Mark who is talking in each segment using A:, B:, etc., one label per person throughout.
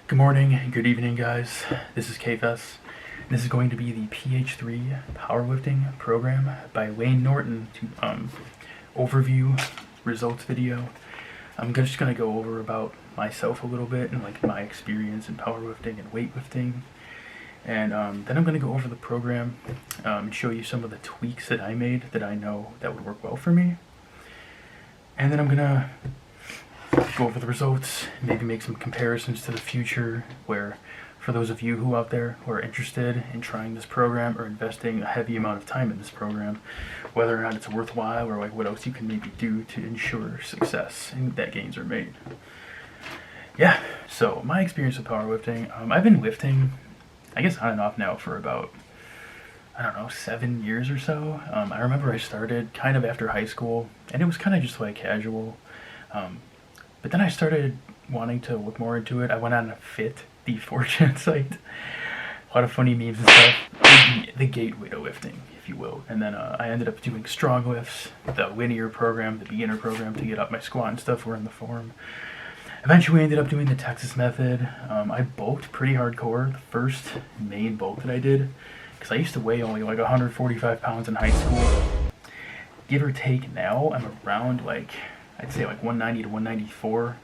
A: Good morning, good evening, guys. This is KFS. This is going to be the PH3 powerlifting program by Wayne Norton to overview results video. I'm just gonna go over about myself a little bit and like my experience in powerlifting and weightlifting, and then I'm gonna go over the program and show you some of the tweaks that I made that I know that would work well for me, and then I'm gonna go over the results, maybe make some comparisons to the future, where for those of you who out there who are interested in trying this program or investing a heavy amount of time in this program, whether or not it's worthwhile or like what else you can maybe do to ensure success and that gains are made. Yeah, so my experience with powerlifting, I've been lifting, I guess on and off now for about, I don't know, 7 years or so. I remember I started kind of after high school, and it was kind of just like casual. Um, but then I started wanting to look more into it. I went on a Fit, the Fortune site. A lot of funny memes and stuff. The gateway to lifting, if you will. And then I ended up doing strong lifts, the linear program, the beginner program to get up my squat and stuff were in the form. Eventually I ended up doing the Texas method. I bulked pretty hardcore. The first main bulk that I did, because I used to weigh only like 145 pounds in high school. Give or take now, I'm around like, I'd say like 190 to 194.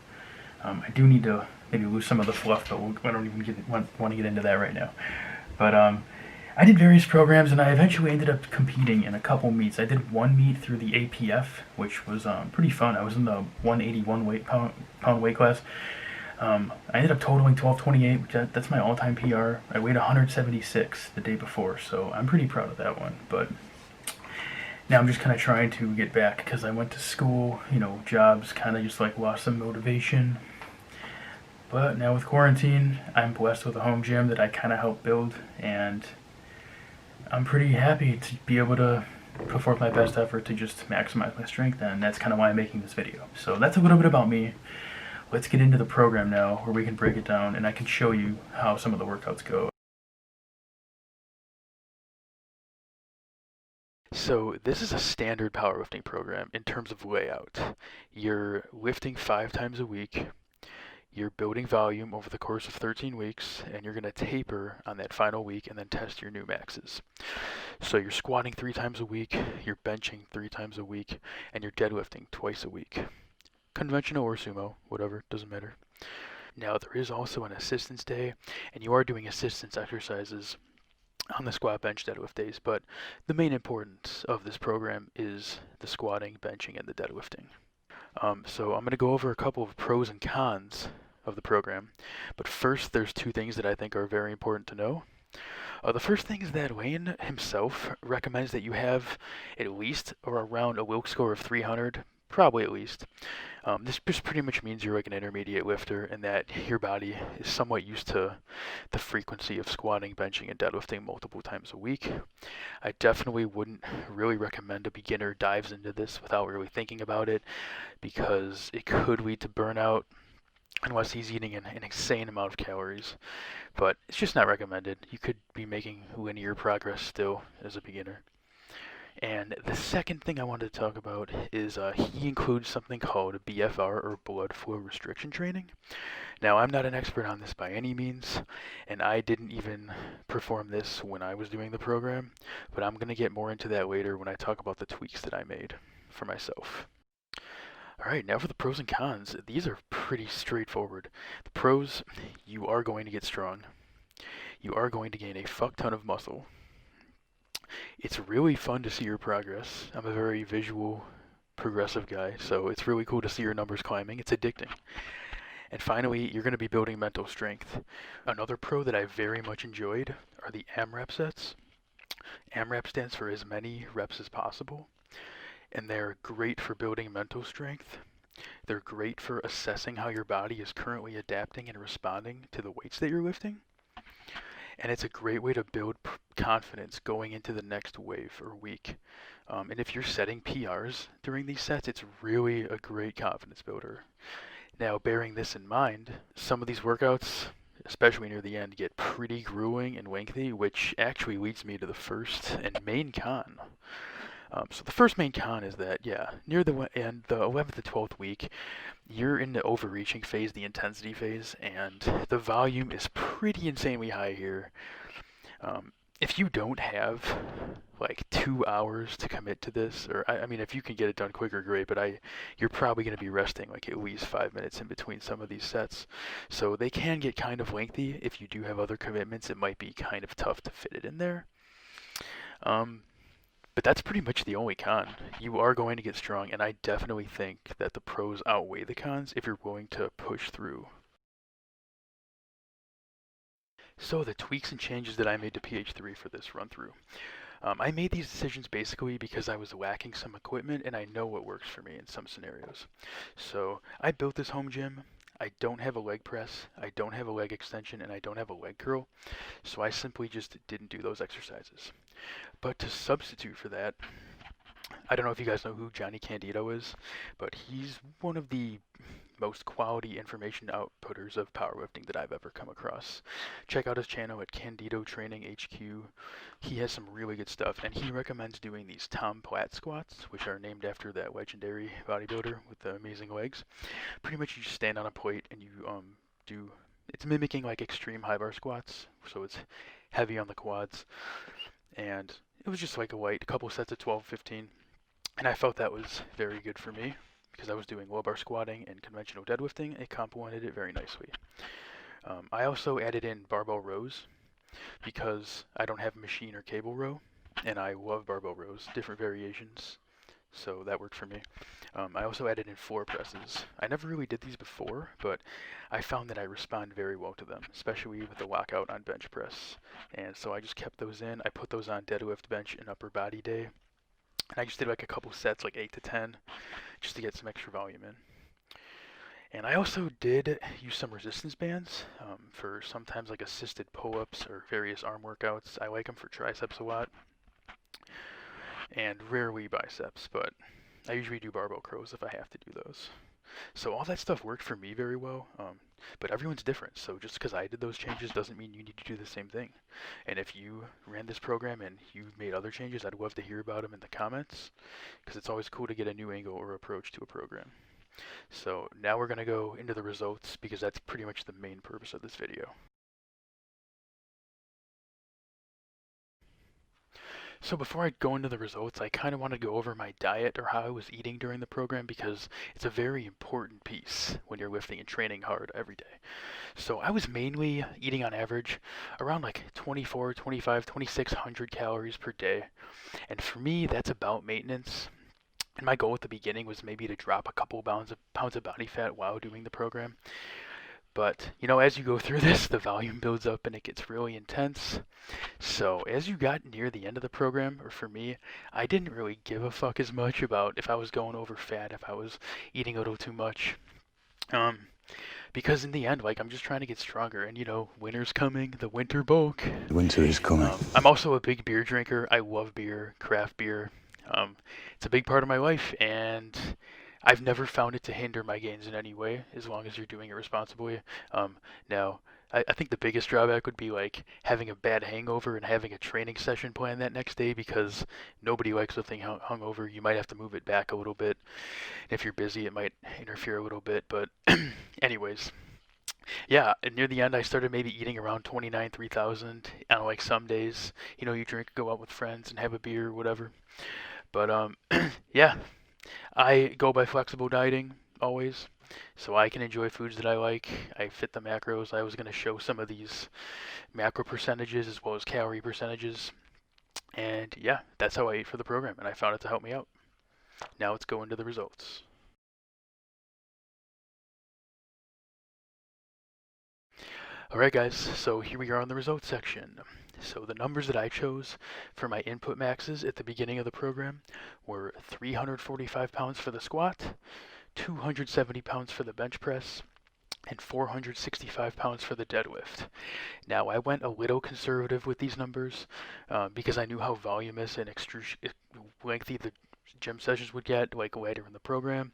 A: I do need to maybe lose some of the fluff, but I don't even want to get into that right now. But I did various programs, and I eventually ended up competing in a couple meets. I did one meet through the APF, which was pretty fun. I was in the 181 pound weight class. I ended up totaling 1228, which that's my all-time PR. I weighed 176 the day before, so I'm pretty proud of that one. But now I'm just kind of trying to get back because I went to school, jobs kind of just like lost some motivation. But now with quarantine, I'm blessed with a home gym that I kind of helped build, and I'm pretty happy to be able to put forth my best effort to just maximize my strength, and that's kind of why I'm making this video. So that's a little bit about me. Let's get into the program now, where we can break it down and I can show you how some of the workouts go. So this is a standard powerlifting program in terms of layout. You're lifting 5 times a week, you're building volume over the course of 13 weeks, and you're going to taper on that final week and then test your new maxes. So you're squatting 3 times a week, you're benching 3 times a week, and you're deadlifting twice a week. Conventional or sumo, whatever, doesn't matter. Now there is also an assistance day, and you are doing assistance exercises on the squat, bench, deadlift days, but the main importance of this program is the squatting, benching, and the deadlifting. So I'm going to go over a couple of pros and cons of the program, but first there's 2 things that I think are very important to know. The first thing is that Wayne himself recommends that you have at least or around a Wilks score of 300, probably at least. This just pretty much means you're like an intermediate lifter and that your body is somewhat used to the frequency of squatting, benching, and deadlifting multiple times a week. I definitely wouldn't really recommend a beginner dives into this without really thinking about it, because it could lead to burnout unless he's eating an insane amount of calories. But it's just not recommended. You could be making linear progress still as a beginner. And the second thing I wanted to talk about is he includes something called BFR, or blood flow restriction training. Now, I'm not an expert on this by any means, and I didn't even perform this when I was doing the program, but I'm going to get more into that later when I talk about the tweaks that I made for myself. Alright, now for the pros and cons. These are pretty straightforward. The pros: you are going to get strong. You are going to gain a fuck ton of muscle. It's really fun to see your progress. I'm a very visual, progressive guy, so it's really cool to see your numbers climbing. It's addicting. And finally, you're going to be building mental strength. Another pro that I very much enjoyed are the AMRAP sets. AMRAP stands for as many reps as possible, and they're great for building mental strength. They're great for assessing how your body is currently adapting and responding to the weights that you're lifting. And it's a great way to build confidence going into the next wave or week. And if you're setting PRs during these sets, it's really a great confidence builder. Now, bearing this in mind, some of these workouts, especially near the end, get pretty grueling and lengthy, which actually leads me to the first and main con. So the first main con is that, yeah, near the end, the 11th to 12th week, you're in the overreaching phase, the intensity phase, and the volume is pretty insanely high here. If you don't have like 2 hours to commit to this, or I mean, if you can get it done quicker, great. But you're probably going to be resting like at least 5 minutes in between some of these sets, so they can get kind of lengthy. If you do have other commitments, it might be kind of tough to fit it in there. Um, but that's pretty much the only con. You are going to get strong, and I definitely think that the pros outweigh the cons if you're willing to push through. So the tweaks and changes that I made to PH3 for this run through. I made these decisions basically because I was lacking some equipment and I know what works for me in some scenarios. So I built this home gym. I don't have a leg press, I don't have a leg extension, and I don't have a leg curl. So I simply just didn't do those exercises. But to substitute for that, I don't know if you guys know who Johnny Candido is, but he's one of the most quality information outputters of powerlifting that I've ever come across. Check out his channel at Candido Training HQ. He has some really good stuff, and he recommends doing these Tom Platt squats, which are named after that legendary bodybuilder with the amazing legs. Pretty much you just stand on a plate and you do, it's mimicking like extreme high bar squats, so it's heavy on the quads, and it was just like a couple sets of 12, 15, and I felt that was very good for me because I was doing low bar squatting and conventional deadlifting. It complemented it very nicely. I also added in barbell rows because I don't have machine or cable row, and I love barbell rows, different variations, so that worked for me. I also added in floor presses. I never really did these before, but I found that I respond very well to them, especially with the lockout on bench press. And so I just kept those in. I put those on deadlift, bench, and upper body day. And I just did like a couple sets, like 8 to 10, just to get some extra volume in. And I also did use some resistance bands for sometimes like assisted pull-ups or various arm workouts. I like them for triceps a lot, and rarely biceps, but I usually do barbell curls if I have to do those. So all that stuff worked for me very well, but everyone's different. So just because I did those changes doesn't mean you need to do the same thing. And if you ran this program and you made other changes, I'd love to hear about them in the comments, because it's always cool to get a new angle or approach to a program. So now we're going to go into the results, because that's pretty much the main purpose of this video. So before I go into the results, I kind of want to go over my diet, or how I was eating during the program, because it's a very important piece when you're lifting and training hard every day. So I was mainly eating on average around like 24, 25, 2600 calories per day. And for me, that's about maintenance. And my goal at the beginning was maybe to drop a couple pounds of body fat while doing the program. But, as you go through this, the volume builds up and it gets really intense. So as you got near the end of the program, or for me, I didn't really give a fuck as much about if I was going over fat, if I was eating a little too much. Because in the end, like, I'm just trying to get stronger, and winter's coming, the winter bulk.
B: Winter is coming.
A: I'm also a big beer drinker. I love beer, craft beer. It's a big part of my life, and I've never found it to hinder my gains in any way, as long as you're doing it responsibly. Now, I think the biggest drawback would be like having a bad hangover and having a training session planned that next day, because nobody likes lifting hungover. You might have to move it back a little bit. If you're busy, it might interfere a little bit, but anyways. Yeah, and near the end, I started maybe eating around 29, 3,000 on like some days. You drink, go out with friends and have a beer or whatever. But yeah, I go by flexible dieting always, so I can enjoy foods that I like. I fit the macros. I was going to show some of these macro percentages as well as calorie percentages. And yeah, that's how I ate for the program, and I found it to help me out. Now let's go into the results. Alright guys, so here we are on the results section. So the numbers that I chose for my input maxes at the beginning of the program were 345 pounds for the squat, 270 pounds for the bench press, and 465 pounds for the deadlift. Now I went a little conservative with these numbers because I knew how voluminous and lengthy the gym sessions would get like later in the program.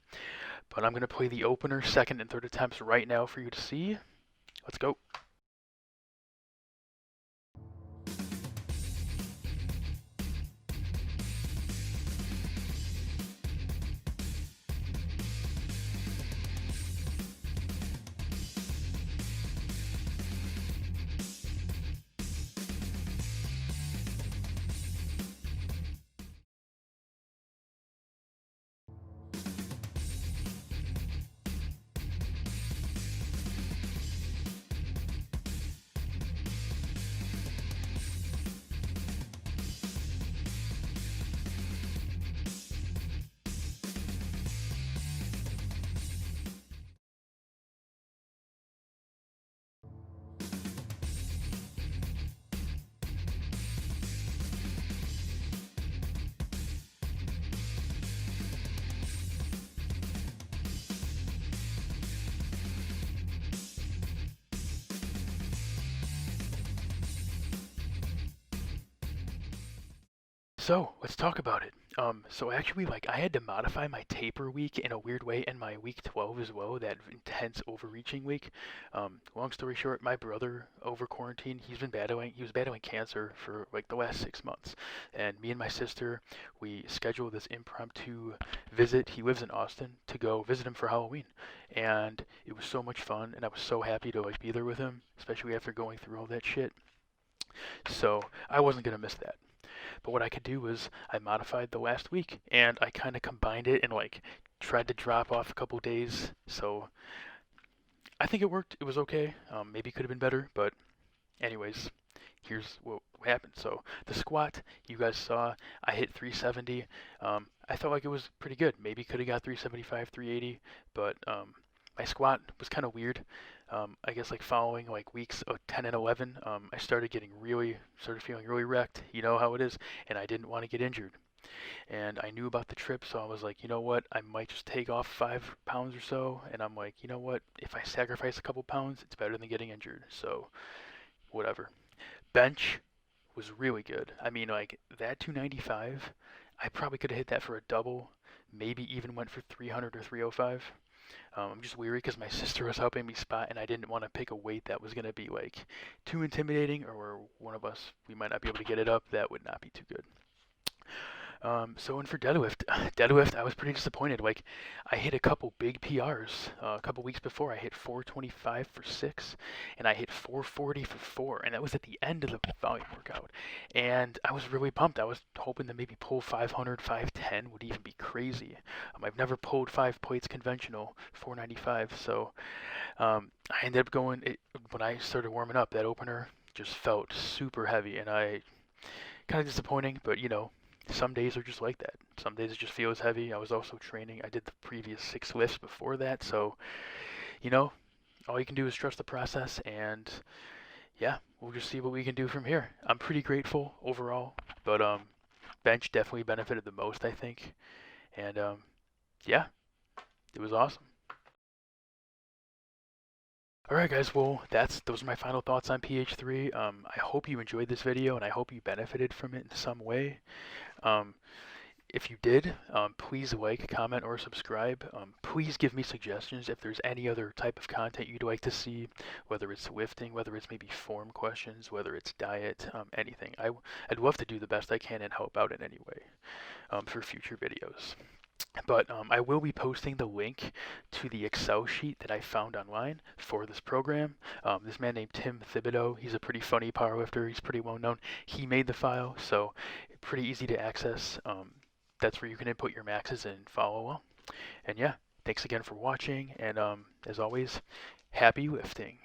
A: But I'm going to play the opener, second, and third attempts right now for you to see. Let's go. So let's talk about it. So actually, like, I had to modify my taper week in a weird way, and my week 12 as well, that intense overreaching week. Long story short, my brother over quarantine, he was battling cancer for like the last 6 months, and me and my sister, we scheduled this impromptu visit. He lives in Austin, to go visit him for Halloween, and it was so much fun, and I was so happy to like be there with him, especially after going through all that shit. So I wasn't gonna miss that. But what I could do was I modified the last week and I kind of combined it and like tried to drop off a couple days. So I think it worked. It was okay. Maybe could have been better, but anyways, here's what happened. So the squat, you guys saw, I hit 370. I felt like it was pretty good. Maybe could have got 375, 380, but my squat was kind of weird. I guess like following like weeks of 10 and 11, I started feeling really wrecked. You know how it is, and I didn't want to get injured. And I knew about the trip, so I was like, you know what, I might just take off 5 pounds or so. And I'm like, you know what, if I sacrifice a couple pounds, it's better than getting injured. So whatever. Bench was really good. I mean, like that 295, I probably could have hit that for a double, maybe even went for 300 or 305. I'm just weary because my sister was helping me spot, and I didn't want to pick a weight that was going to be like too intimidating, or where one of us we might not be able to get it up. That would not be too good. So in for deadlift, I was pretty disappointed. Like, I hit a couple big PRs. A couple weeks before, I hit 425 for 6, and I hit 440 for 4, and that was at the end of the volume workout. And I was really pumped. I was hoping to maybe pull 500, 510 would even be crazy. I've never pulled 5 plates conventional, 495. So I ended up when I started warming up. That opener just felt super heavy, and I kind of disappointing, but some days are just like that. Some days it just feels heavy. I was also training. I did the previous 6 lifts before that, so you know, all you can do is trust the process, and yeah, we'll just see what we can do from here. I'm pretty grateful overall, but bench definitely benefited the most, I think, and yeah, it was awesome. All right, guys. Well, those are my final thoughts on PH3. I hope you enjoyed this video, and I hope you benefited from it in some way. Um, If you did, please like, comment, or subscribe. Please give me suggestions if there's any other type of content you'd like to see, whether it's lifting, whether it's maybe form questions, whether it's diet, anything. I'd love to do the best I can and help out in any way for future videos. But I will be posting the link to the Excel sheet that I found online for this program. This man named Tim Thibodeau, he's a pretty funny powerlifter. He's pretty well known. He made the file, so pretty easy to access. That's where you can input your maxes and follow along. And yeah, thanks again for watching, and as always, happy lifting.